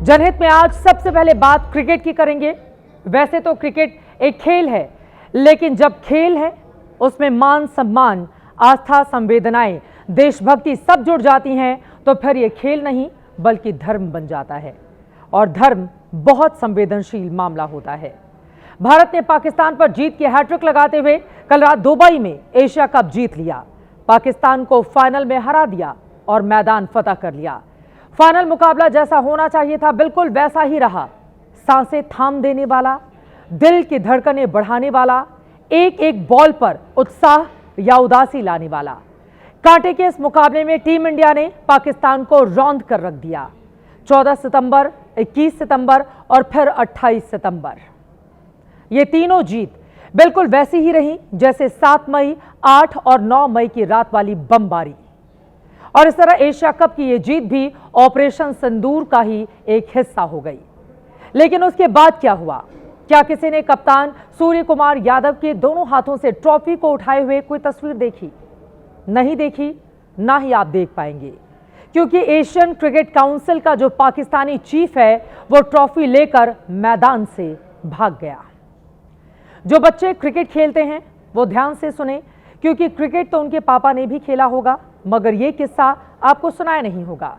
जनहित में आज सबसे पहले बात क्रिकेट की करेंगे। वैसे तो क्रिकेट एक खेल है, लेकिन जब खेल है उसमें मान सम्मान, आस्था, संवेदनाएं, देशभक्ति सब जुड़ जाती हैं तो फिर ये खेल नहीं बल्कि धर्म बन जाता है। और धर्म बहुत संवेदनशील मामला होता है। भारत ने पाकिस्तान पर जीत की हैट्रिक लगाते हुए कल रात दुबई में एशिया कप जीत लिया। पाकिस्तान को फाइनल में हरा दिया और मैदान फतह कर लिया। फाइनल मुकाबला जैसा होना चाहिए था बिल्कुल वैसा ही रहा। सांसें थाम देने वाला, दिल की धड़कनें बढ़ाने वाला, एक एक बॉल पर उत्साह या उदासी लाने वाला। कांटे के इस मुकाबले में टीम इंडिया ने पाकिस्तान को रौंद कर रख दिया। 14 सितंबर, 21 सितंबर और फिर 28 सितंबर। ये तीनों जीत बिल्कुल वैसी ही रही जैसे 7 मई, 8 और 9 मई की रात वाली बमबारी। और इस तरह एशिया कप की ये जीत भी ऑपरेशन सिंदूर का ही एक हिस्सा हो गई। लेकिन उसके बाद क्या हुआ? क्या किसी ने कप्तान सूर्य कुमार यादव के दोनों हाथों से ट्रॉफी को उठाए हुए कोई तस्वीर देखी? नहीं देखी, ना ही आप देख पाएंगे, क्योंकि एशियन क्रिकेट काउंसिल का जो पाकिस्तानी चीफ है वो ट्रॉफी लेकर मैदान से भाग गया। जो बच्चे क्रिकेट खेलते हैं वो ध्यान से सुने, क्योंकि क्रिकेट तो उनके पापा ने भी खेला होगा, मगर ये किस्सा आपको सुनाया नहीं होगा।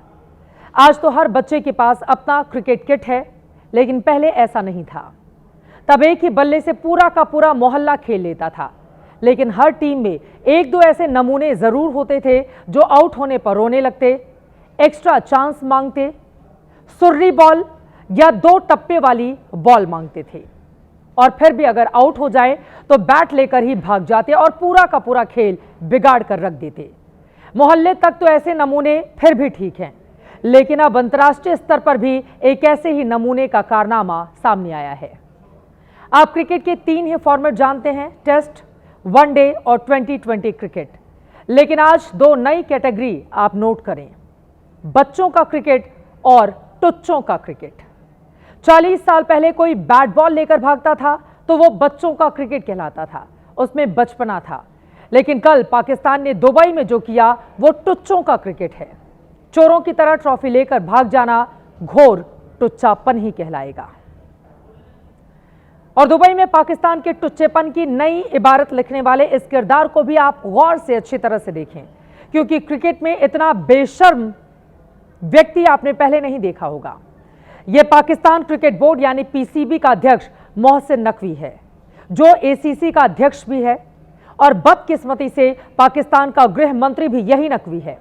आज तो हर बच्चे के पास अपना क्रिकेट किट है, लेकिन पहले ऐसा नहीं था। तब एक ही बल्ले से पूरा का पूरा मोहल्ला खेल लेता था, लेकिन हर टीम में एक दो ऐसे नमूने जरूर होते थे जो आउट होने पर रोने लगते, एक्स्ट्रा चांस मांगते, सुर्री बॉल या 2 टप्पे वाली बॉल मांगते थे, और फिर भी अगर आउट हो जाए तो बैट लेकर ही भाग जाते और पूरा का पूरा खेल बिगाड़ कर रख देते। मोहल्ले तक तो ऐसे नमूने फिर भी ठीक हैं, लेकिन अब अंतर्राष्ट्रीय स्तर पर भी एक ऐसे ही नमूने का कारनामा सामने आया है। आप क्रिकेट के 3 ही फॉर्मेट जानते हैं, टेस्ट, वनडे और 2020 क्रिकेट। लेकिन आज 2 नई कैटेगरी आप नोट करें, बच्चों का क्रिकेट और टुच्चों का क्रिकेट। 40 साल पहले कोई बैट बॉल लेकर भागता था तो वो बच्चों का क्रिकेट कहलाता था, उसमें बचपना था। लेकिन कल पाकिस्तान ने दुबई में जो किया वो टुच्चों का क्रिकेट है। चोरों की तरह ट्रॉफी लेकर भाग जाना घोर टुच्चापन ही कहलाएगा। और दुबई में पाकिस्तान के टुच्चेपन की नई इबारत लिखने वाले इस किरदार को भी आप गौर से अच्छी तरह से देखें, क्योंकि क्रिकेट में इतना बेशर्म व्यक्ति आपने पहले नहीं देखा होगा। यह पाकिस्तान क्रिकेट बोर्ड यानी पीसीबी का अध्यक्ष मोहसिन नकवी है, जो एसीसी का अध्यक्ष भी है, और बदकिस्मती से पाकिस्तान का गृह मंत्री भी यही नकवी है।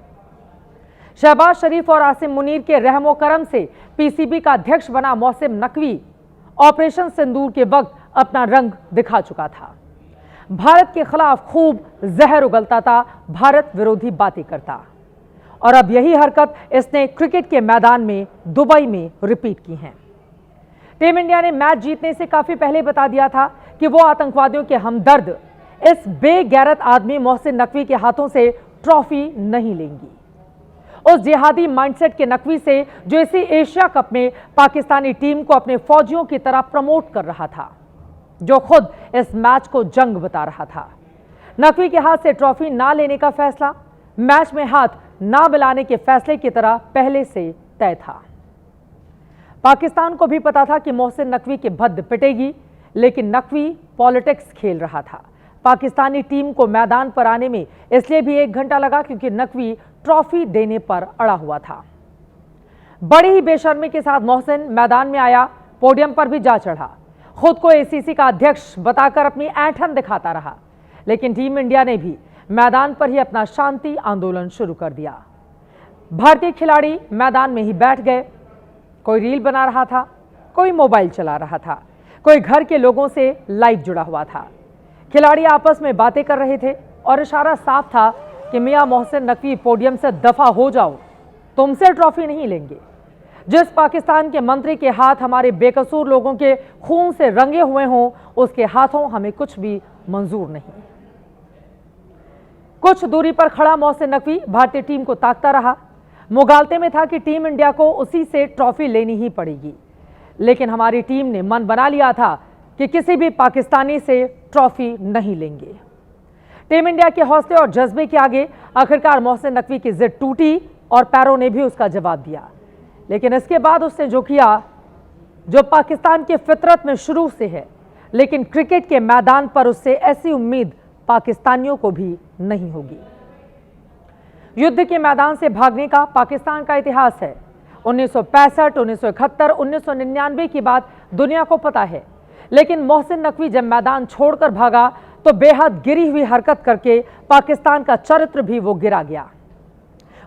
शहबाज शरीफ और आसिम मुनीर के रहमो करम से पीसीबी का अध्यक्ष बना मोहसिन नकवी ऑपरेशन सिंदूर के वक्त अपना रंग दिखा चुका था। भारत के खिलाफ खूब जहर उगलता था, भारत विरोधी बातें करता, और अब यही हरकत इसने क्रिकेट के मैदान में दुबई में रिपीट की है। टीम इंडिया ने मैच जीतने से काफी पहले बता दिया था कि वो आतंकवादियों के हमदर्द इस बेगैरत आदमी मोहसिन नकवी के हाथों से ट्रॉफी नहीं लेंगी। उस जिहादी माइंडसेट के नकवी से जो इसी एशिया कप में पाकिस्तानी टीम को अपने फौजियों की तरह प्रमोट कर रहा था, जो खुद इस मैच को जंग बता रहा था। नकवी के हाथ से ट्रॉफी ना लेने का फैसला मैच में हाथ ना मिलाने के फैसले की तरह पहले से तय था। पाकिस्तान को भी पता था कि मोहसिन नकवी की भद्द पिटेगी, लेकिन नकवी पॉलिटिक्स खेल रहा था। पाकिस्तानी टीम को मैदान पर आने में इसलिए भी 1 घंटा लगा क्योंकि नकवी ट्रॉफी देने पर अड़ा हुआ था। बड़ी ही बेशर्मी के साथ मोहसिन मैदान में आया, पोडियम पर भी जा चढ़ा, खुद को एसीसी का अध्यक्ष बताकर अपनी ऐंठन दिखाता रहा। लेकिन टीम इंडिया ने भी मैदान पर ही अपना शांति आंदोलन शुरू कर दिया। भारतीय खिलाड़ी मैदान में ही बैठ गए। कोई रील बना रहा था, कोई मोबाइल चला रहा था, कोई घर के लोगों से लाइव जुड़ा हुआ था। खिलाड़ी आपस में बातें कर रहे थे और इशारा साफ था कि मियां मोहसिन नकवी पोडियम से दफा हो जाओ, तुमसे ट्रॉफी नहीं लेंगे। जिस पाकिस्तान के मंत्री के हाथ हमारे बेकसूर लोगों के खून से रंगे हुए हों, उसके हाथों हमें कुछ भी मंजूर नहीं। कुछ दूरी पर खड़ा मोहसिन नकवी भारतीय टीम को ताकता रहा। मुगालते में था कि टीम इंडिया को उसी से ट्रॉफी लेनी ही पड़ेगी, लेकिन हमारी टीम ने मन बना लिया था कि किसी भी पाकिस्तानी से ट्रॉफी नहीं लेंगे। टीम इंडिया के हौसले और जज्बे के आगे आखिरकार मोहसिन नकवी की जिद टूटी और पैरों ने भी उसका जवाब दिया। लेकिन इसके बाद उसने जो किया, जो पाकिस्तान की फितरत में शुरू से है, लेकिन क्रिकेट के मैदान पर उससे ऐसी उम्मीद पाकिस्तानियों को भी नहीं होगी। युद्ध के मैदान से भागने का पाकिस्तान का इतिहास है। 1965, 1971, 1999 की बात दुनिया को पता है, लेकिन मोहसिन नकवी जब मैदान छोड़कर भागा तो बेहद गिरी हुई हरकत करके पाकिस्तान का चरित्र भी वो गिरा गया।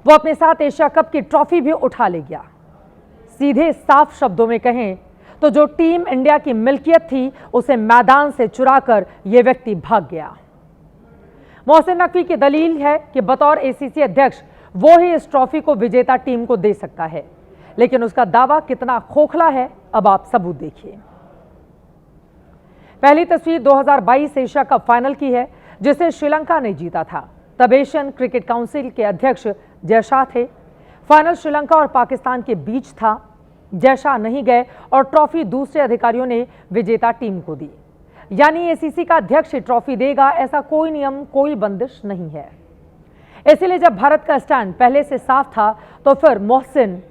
वो अपने साथ एशिया कप की ट्रॉफी भी उठा ले गया। सीधे साफ शब्दों में कहें तो जो टीम इंडिया की मिल्कियत थी उसे मैदान से चुराकर यह व्यक्ति भाग गया। मोहसिन नकवी की दलील है कि बतौर एसीसी अध्यक्ष वो ही इस ट्रॉफी को विजेता टीम को दे सकता है, लेकिन उसका दावा कितना खोखला है अब आप सबूत देखिए। पहली तस्वीर 2022 एशिया कप फाइनल की है, जिसे श्रीलंका ने जीता था। तब एशियन क्रिकेट काउंसिल के अध्यक्ष जय शाह थे। फाइनल श्रीलंका और पाकिस्तान के बीच था। जय शाह नहीं गए और ट्रॉफी दूसरे अधिकारियों ने विजेता टीम को दी। यानी एसीसी का अध्यक्ष ट्रॉफी देगा, ऐसा कोई नियम, कोई बंदिश नहीं है। इसलिए जब भारत का स्टैंड पहले से साफ था तो फिर मोहसिन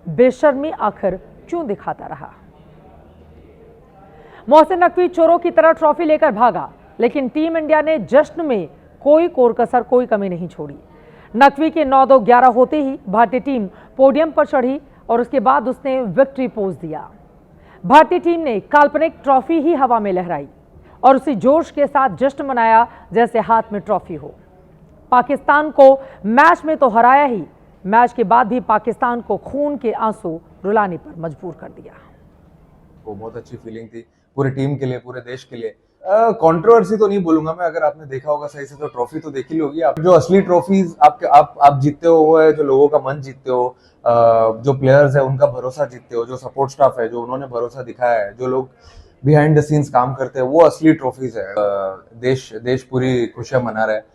बेशर्मी आखिर क्यों दिखाता रहा। मोहसिन नकवी चोरों की तरह ट्रॉफी लेकर भागा, लेकिन टीम इंडिया ने जश्न में कोई कोर कसर, कोई कमी नहीं छोड़ी। नकवी के 9-2-11 होते ही भारतीय टीम पोडियम पर चढ़ी और उसके बाद उसने विक्ट्री पोज दिया। भारतीय टीम ने काल्पनिक ट्रॉफी ही हवा में लहराई और उसी जोश के साथ जश्न मनाया जैसे हाथ में ट्रॉफी हो। पाकिस्तान को मैच में तो हराया ही, मैच के बाद भी पाकिस्तान को खून के आंसू रुलाने पर मजबूर कर दिया। वो बहुत अच्छी फीलिंग थी पूरी टीम के लिए, पूरे देश के लिए। कंट्रोवर्सी तो नहीं बोलूंगा मैं, अगर आपने देखा होगा सही से तो ट्रॉफी तो देखी होगी आप। जो असली ट्रॉफीज आप जीतते हो वो है जो लोगों का मन जीतते हो, जो प्लेयर्स है उनका भरोसा जीतते हो, जो सपोर्ट स्टाफ है जो उन्होंने भरोसा दिखाया है, जो लोग बिहाइंड द सीन्स काम करते हैं, वो असली ट्रॉफीज है। देश पूरी खुशियां मना रहा है।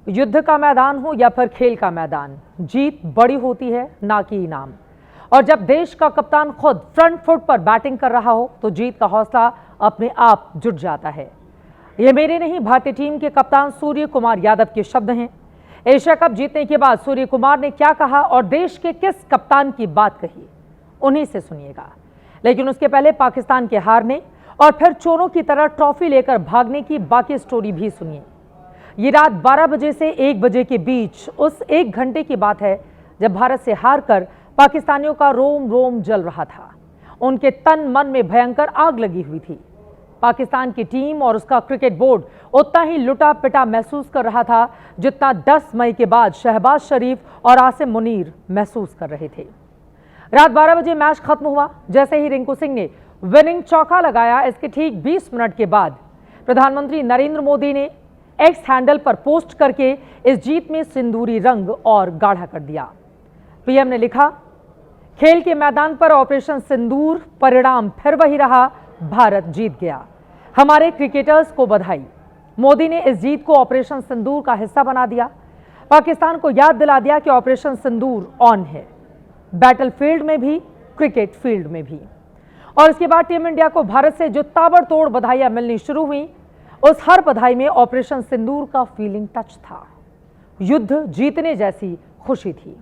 युद्ध का मैदान हो या फिर खेल का मैदान, जीत बड़ी होती है ना कि इनाम। और जब देश का कप्तान खुद फ्रंट फुट पर बैटिंग कर रहा हो तो जीत का हौसला अपने आप जुट जाता है। ये मेरे नहीं, भारतीय टीम के कप्तान सूर्य कुमार यादव के शब्द हैं। एशिया कप जीतने के बाद सूर्य कुमार ने क्या कहा और देश के किस कप्तान की बात कही, उन्हीं से सुनिएगा। लेकिन उसके पहले पाकिस्तान के हारने और फिर चोरों की तरह ट्रॉफी लेकर भागने की बाकी स्टोरी भी सुनिए। ये रात 12 बजे से 1 बजे के बीच उस 1 घंटे की बात है जब भारत से हारकर पाकिस्तानियों का रोम रोम जल रहा था। उनके तन मन में भयंकर आग लगी हुई थी। पाकिस्तान की टीम और उसका क्रिकेट बोर्ड उतना ही लुटा पिटा महसूस कर रहा था जितना 10 मई के बाद शहबाज शरीफ और आसिम मुनीर महसूस कर रहे थे। रात 12 बजे मैच खत्म हुआ। जैसे ही रिंकू सिंह ने विनिंग चौका लगाया, इसके ठीक 20 मिनट के बाद प्रधानमंत्री नरेंद्र मोदी ने एक्स हैंडल पर पोस्ट करके इस जीत में सिंदूरी रंग और गाढ़ा कर दिया। पीएम ने लिखा, खेल के मैदान पर ऑपरेशन सिंदूर, परिणाम फिर वही रहा, भारत जीत गया। हमारे क्रिकेटर्स को बधाई। मोदी ने इस जीत को ऑपरेशन सिंदूर का हिस्सा बना दिया। पाकिस्तान को याद दिला दिया कि ऑपरेशन सिंदूर ऑन है, बैटलफील्ड में भी, क्रिकेट फील्ड में भी। और इसके बाद टीम इंडिया को भारत से जो ताबड़तोड़ बधाइयां मिलनी शुरू हुई, उस हर बधाई में ऑपरेशन सिंदूर का फीलिंग टच था। युद्ध जीतने जैसी खुशी थी।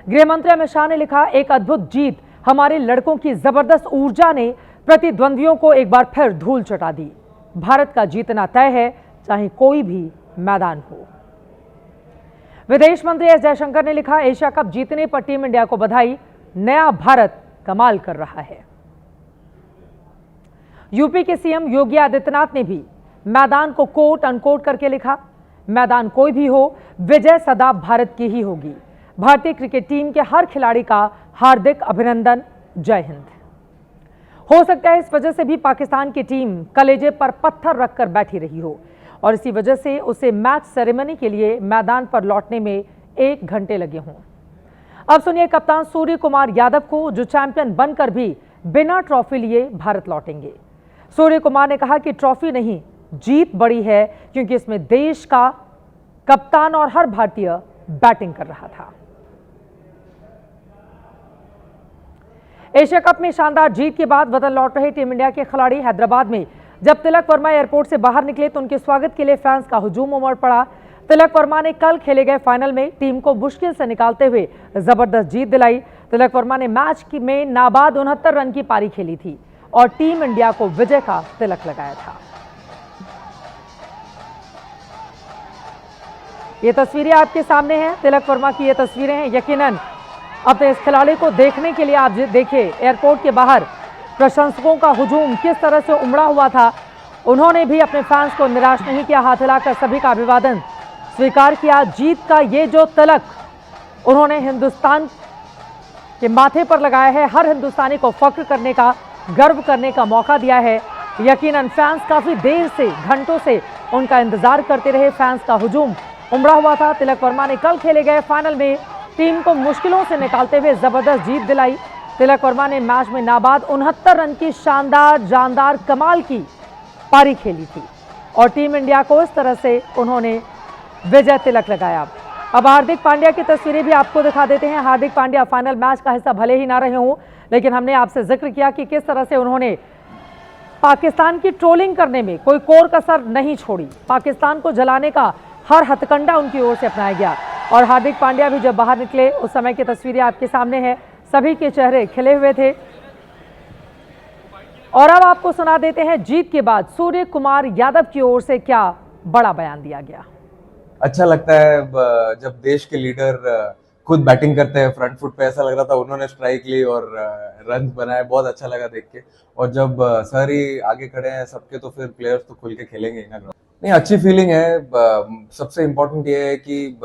गृह मंत्री अमित शाह ने लिखा, एक अद्भुत जीत, हमारे लड़कों की जबरदस्त ऊर्जा ने प्रतिद्वंद्वियों को एक बार फिर धूल चटा दी। भारत का जीतना तय है, चाहे कोई भी मैदान हो। विदेश मंत्री एस जयशंकर ने लिखा, एशिया कप जीतने पर टीम इंडिया को बधाई, नया भारत कमाल कर रहा है। यूपी के सीएम योगी आदित्यनाथ ने भी मैदान को कोट अनकोट करके लिखा, मैदान कोई भी हो, विजय सदा भारत की ही होगी। भारतीय क्रिकेट टीम के हर खिलाड़ी का हार्दिक अभिनंदन, जय हिंद। हो सकता है इस वजह से भी पाकिस्तान की टीम कलेजे पर पत्थर रखकर बैठी रही हो और इसी वजह से उसे मैच सेरेमनी के लिए मैदान पर लौटने में 1 घंटे लगे हों। अब सुनिए कप्तान सूर्य कुमार यादव को, जो चैंपियन बनकर भी बिना ट्रॉफी लिए भारत लौटेंगे। सूर्य कुमार ने कहा कि ट्रॉफी नहीं, जीत बड़ी है, क्योंकि इसमें देश का कप्तान और हर भारतीय बैटिंग कर रहा था। एशिया कप में शानदार जीत के बाद वतन लौट रहे टीम इंडिया के खिलाड़ी हैदराबाद में जब तिलक वर्मा एयरपोर्ट से बाहर निकले तो उनके स्वागत के लिए फैंस का हुजूम उमड़ पड़ा। तिलक वर्मा ने कल खेले गए फाइनल में टीम को मुश्किल से निकालते हुए जबरदस्त जीत दिलाई। तिलक वर्मा ने मैच में नाबाद 69 रन की पारी खेली थी और टीम इंडिया को विजय का तिलक लगाया था। ये तस्वीरें आपके सामने हैं, तिलक वर्मा की ये तस्वीरें हैं। यकीनन अपने इस खिलाड़ी को देखने के लिए आप देखिए एयरपोर्ट के बाहर प्रशंसकों का हुजूम किस तरह से उमड़ा हुआ था। उन्होंने भी अपने फैंस को निराश नहीं किया, हाथ हिलाकर सभी का अभिवादन स्वीकार किया। जीत का ये जो तिलक उन्होंने हिंदुस्तान के माथे पर लगाया है, हर हिंदुस्तानी को फख्र करने का, गर्व करने का मौका दिया है। यकीनन फैंस काफी देर से, घंटों से उनका इंतजार करते रहे। फैंस का हुजूम उमड़ा हुआ था। तिलक वर्मा ने कल खेले गए फाइनल में टीम को मुश्किलों से निकालते हुए जबरदस्त जीत दिलाई। तिलक वर्मा ने मैच में नाबाद 69 रन की शानदार, जानदार, कमाल की पारी खेली थी और टीम इंडिया को इस तरह से उन्होंने विजय तिलक लगाया। अब हार्दिक पांड्या की तस्वीरें भी आपको दिखा देते हैं। हार्दिक पांड्या फाइनल मैच का हिस्सा भले ही ना रहे हों, लेकिन हमने आपसे जिक्र किया कि किस तरह से उन्होंने पाकिस्तान की ट्रोलिंग करने में कोई कोर कसर नहीं छोड़ी। पाकिस्तान को जलाने का हर हथकंडा उनकी ओर से अपनाया गया और हार्दिक पांड्या भी जब बाहर निकले उस समय की तस्वीरें आपके सामने हैं। सभी के चेहरे खिले हुए थे। और अब आपको सुना देते हैं जीत के बाद सूर्य कुमार यादव की ओर से क्या बड़ा बयान दिया गया। अच्छा लगता है जब देश के लीडर खुद बैटिंग करते हैं फ्रंट फुट पे। ऐसा लग रहा था उन्होंने स्ट्राइक ली और रन बनाए, बहुत अच्छा लगा देख के। और जब सर ही आगे खड़े हैं सबके, तो फिर प्लेयर्स तो खुल के खेलेंगे ही ना। नहीं, अच्छी फीलिंग है। सबसे इम्पोर्टेंट ये है कि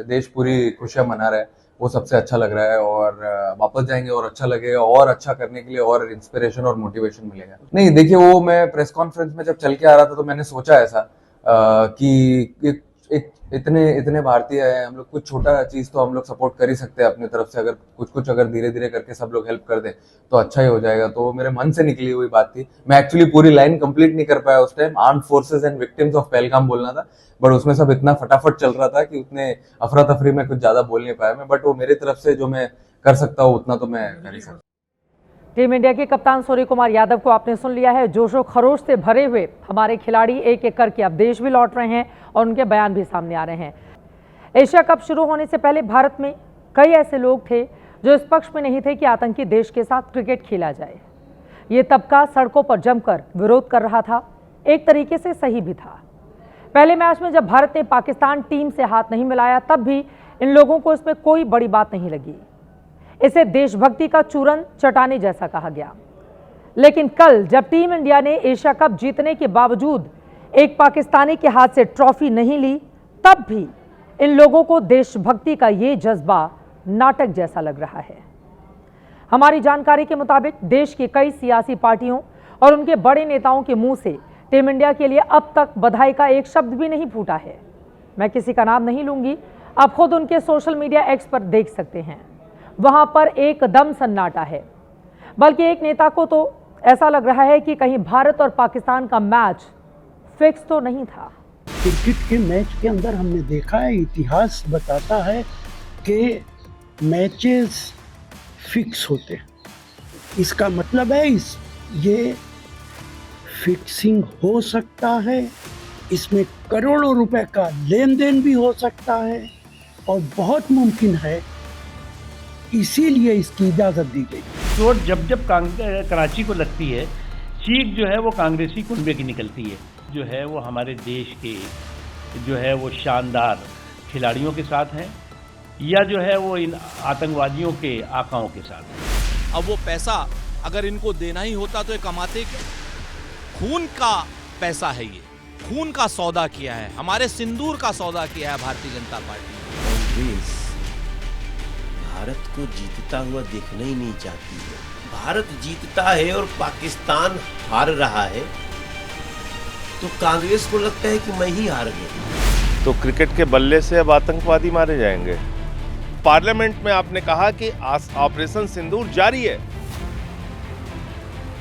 देश पूरी खुशियां मना रहा है, वो सबसे अच्छा लग रहा है। और वापस जाएंगे और अच्छा लगेगा, और अच्छा करने के लिए और इंस्पिरेशन और मोटिवेशन मिलेगा। नहीं देखिए, वो मैं प्रेस कॉन्फ्रेंस में जब चल के आ रहा था तो मैंने सोचा ऐसा कि इतने भारतीय हैं हम लोग, कुछ छोटा चीज तो हम लोग सपोर्ट कर ही सकते हैं अपनी तरफ से। अगर कुछ अगर धीरे धीरे करके सब लोग हेल्प कर दें तो अच्छा ही हो जाएगा। तो मेरे मन से निकली हुई बात थी। मैं एक्चुअली पूरी लाइन कंप्लीट नहीं कर पाया उस time. Armed forces and victims of Pahalgam बोलना था, बट उसमें सब इतना फटाफट चल रहा था कि उतने अफरा तफरी में कुछ ज्यादा बोल नहीं पाया मैं। बट वो मेरी तरफ से जो मैं कर सकता हूँ उतना तो मैं कर ही सकता हूँ। टीम इंडिया के कप्तान सूर्य कुमार यादव को आपने सुन लिया है। जोशो खरोश से भरे हुए हमारे खिलाड़ी एक एक करके अब देश भी लौट रहे हैं और उनके बयान भी सामने आ रहे हैं। एशिया कप शुरू होने से पहले भारत में कई ऐसे लोग थे जो इस पक्ष में नहीं थे कि आतंकी देश के साथ क्रिकेट खेला जाए। ये तबका सड़कों पर जमकर विरोध कर रहा था, एक तरीके से सही भी था। पहले मैच में जब भारत ने पाकिस्तान टीम से हाथ नहीं मिलाया तब भी इन लोगों को इसमें कोई बड़ी बात नहीं लगी। इसे देशभक्ति का चूरन चटाने जैसा कहा गया। लेकिन कल जब टीम इंडिया ने एशिया कप जीतने के बावजूद एक पाकिस्तानी के हाथ से ट्रॉफी नहीं ली, तब भी इन लोगों को देशभक्ति का ये जज्बा नाटक जैसा लग रहा है। हमारी जानकारी के मुताबिक देश की कई सियासी पार्टियों और उनके बड़े नेताओं के मुंह से टीम इंडिया के लिए अब तक बधाई का एक शब्द भी नहीं फूटा है। मैं किसी का नाम नहीं लूंगी, आप खुद उनके सोशल मीडिया एक्स पर देख सकते हैं। वहां पर एकदम सन्नाटा है। बल्कि एक नेता को तो ऐसा लग रहा है कि कहीं भारत और पाकिस्तान का मैच फिक्स तो नहीं था। क्रिकेट के मैच के अंदर हमने देखा है, इतिहास बताता है कि मैचेस फिक्स होते हैं। इसका मतलब है ये फिक्सिंग हो सकता है, इसमें करोड़ों रुपए का लेन देन भी हो सकता है और बहुत मुमकिन है, इसीलिए इसकी इजाज़त दी गई। चोट जब कराची को लगती है, चीख जो है वो कांग्रेसी कुनबे की निकलती है। जो है वो हमारे देश के जो है वो शानदार खिलाड़ियों के साथ हैं या जो है वो इन आतंकवादियों के आकाओं के साथ है। अब वो पैसा अगर इनको देना ही होता तो ये कमाते क्या? खून का पैसा है, ये खून का सौदा किया है, हमारे सिंदूर का सौदा किया है भारतीय जनता पार्टी। कांग्रेस भारत को जीतता हुआ देखना ही नहीं चाहती है। भारत जीतता है और पाकिस्तान हार रहा है तो कांग्रेस को लगता है कि मैं ही हार गया। तो क्रिकेट के बल्ले से अब आतंकवादी मारे जाएंगे। पार्लियामेंट में आपने कहा कि ऑपरेशन सिंदूर जारी है,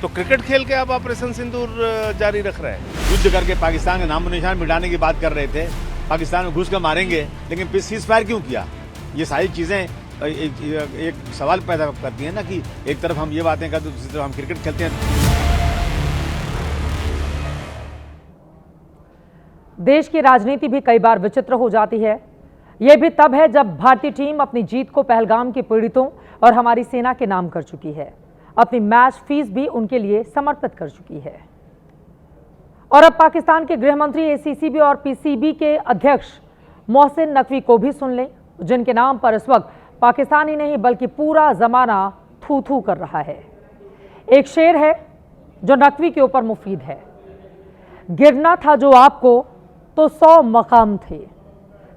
तो क्रिकेट खेल के आप ऑपरेशन सिंदूर जारी रख रहे हैं। युद्ध करके पाकिस्तान का नामो निशान मिटाने की बात कर रहे थे, पाकिस्तान में घुस कर मारेंगे, लेकिन फिर सीज फायर क्यों किया? ये सारी चीज़ें एक सवाल पैदा करती हैं ना कि एक तरफ हम ये बातें करते हैं, दूसरी तरफ हम क्रिकेट खेलते हैं। देश की राजनीति भी कई बार विचित्र हो जाती है। यह भी तब है जब भारतीय टीम अपनी जीत को पहलगाम के पीड़ितों और हमारी सेना के नाम कर चुकी है। अपनी मैच फीस भी उनके लिए समर्पित कर चुकी है। और अब पाकिस्तान के गृह मंत्री एसीसीबी और पीसीबी के अध्यक्ष मोहसिन नकवी को भी सुन लें, जिनके नाम पर इस वक्त पाकिस्तान ही नहीं बल्कि पूरा जमाना थू थू कर रहा है। एक शेर है जो नकवी के ऊपर मुफीद है, गिरना था जो आपको तो 100 मकाम थे,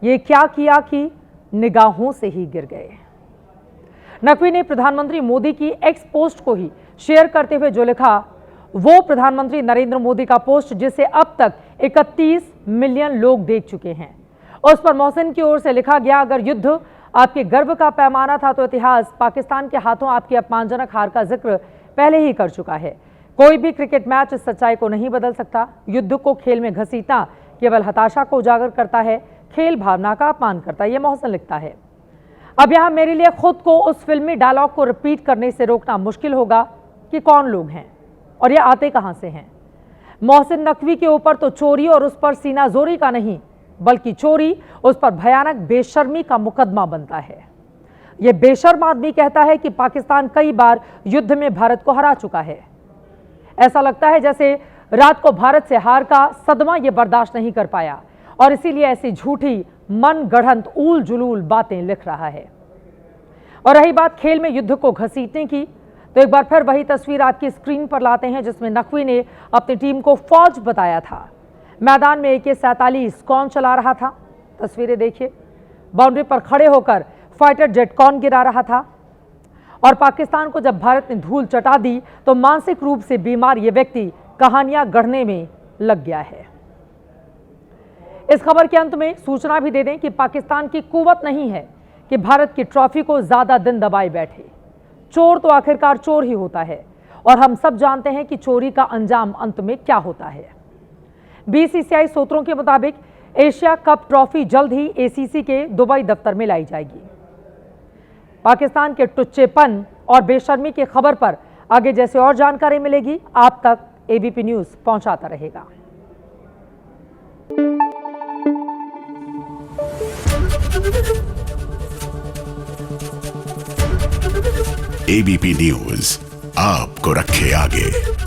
ये क्या किया कि निगाहों से ही गिर गए। नकवी ने प्रधानमंत्री मोदी की एक्स पोस्ट को ही शेयर करते हुए जो लिखा, वो प्रधानमंत्री नरेंद्र मोदी का पोस्ट जिसे अब तक 31 मिलियन लोग देख चुके हैं। उस पर मोहसिन की ओर से लिखा गया, अगर युद्ध आपके गर्व का पैमाना था तो इतिहास पाकिस्तान के हाथों आपकी अपमानजनक हार का जिक्र पहले ही कर चुका है। कोई भी क्रिकेट मैच इस सच्चाई को नहीं बदल सकता। युद्ध को खेल में घसीटना केवल हताशा को उजागर करता है, खेल भावना का अपमान करता है। यह मोहसिन लिखता है। अब यहां मेरे लिए खुद को उस फिल्मी डायलॉग को रिपीट करने से रोकना मुश्किल होगा कि कौन लोग हैं और ये आते कहां से हैं। मोहसिन नकवी के ऊपर तो चोरी और उस पर सीनाजोरी का नहीं बल्कि चोरी, उस पर भयानक बेशर्मी का मुकदमा बनता है। यह बेशर्म आदमी कहता है कि पाकिस्तान कई बार युद्ध में भारत को हरा चुका है। ऐसा लगता है जैसे रात को भारत से हार का सदमा यह बर्दाश्त नहीं कर पाया और इसीलिए ऐसी झूठी मन गढ़ंत ऊल जुलूल बातें लिख रहा है। और रही बात खेल में युद्ध को घसीटने की, तो एक बार फिर वही तस्वीर आपकी स्क्रीन पर लाते हैं जिसमें नकवी ने अपनी टीम को फौज बताया था। मैदान में AK-47 कौन चला रहा था, तस्वीरें देखिए। बाउंड्री पर खड़े होकर फाइटर जेट कौन गिरा रहा था। और पाकिस्तान को जब भारत ने धूल चटा दी तो मानसिक रूप से बीमार ये व्यक्ति कहानियां गढ़ने में लग गया है। इस खबर के अंत में सूचना भी दे दें कि पाकिस्तान की कुवत नहीं है कि भारत की ट्रॉफी को ज्यादा दिन दबाए बैठे। चोर तो आखिरकार चोर ही होता है और हम सब जानते हैं कि चोरी का अंजाम अंत में क्या होता है। BCCI सूत्रों के मुताबिक एशिया कप ट्रॉफी जल्द ही ACC के दुबई दफ्तर में लाई जाएगी। पाकिस्तान के टुच्चेपन और बेशर्मी की खबर पर आगे जैसे और जानकारी मिलेगी आप तक ABP न्यूज पहुंचाता रहेगा। ABP न्यूज आपको रखे आगे।